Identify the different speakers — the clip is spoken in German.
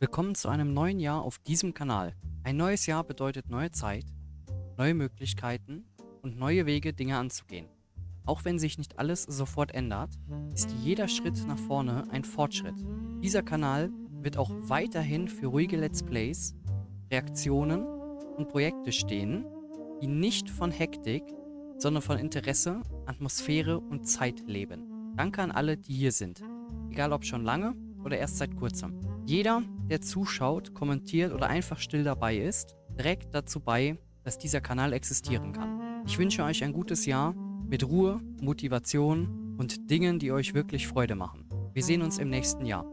Speaker 1: Willkommen zu einem neuen Jahr auf diesem Kanal. Ein neues Jahr bedeutet neue Zeit, neue Möglichkeiten und neue Wege, Dinge anzugehen. Auch wenn sich nicht alles sofort ändert, ist jeder Schritt nach vorne ein Fortschritt. Dieser Kanal wird auch weiterhin für ruhige Let's Plays, Reaktionen und Projekte stehen, die nicht von Hektik, sondern von Interesse, Atmosphäre und Zeit leben. Danke an alle, die hier sind, egal ob schon lange oder erst seit kurzem. Jeder, der zuschaut, kommentiert oder einfach still dabei ist, trägt dazu bei, dass dieser Kanal existieren kann. Ich wünsche euch ein gutes Jahr mit Ruhe, Motivation und Dingen, die euch wirklich Freude machen. Wir sehen uns im nächsten Jahr.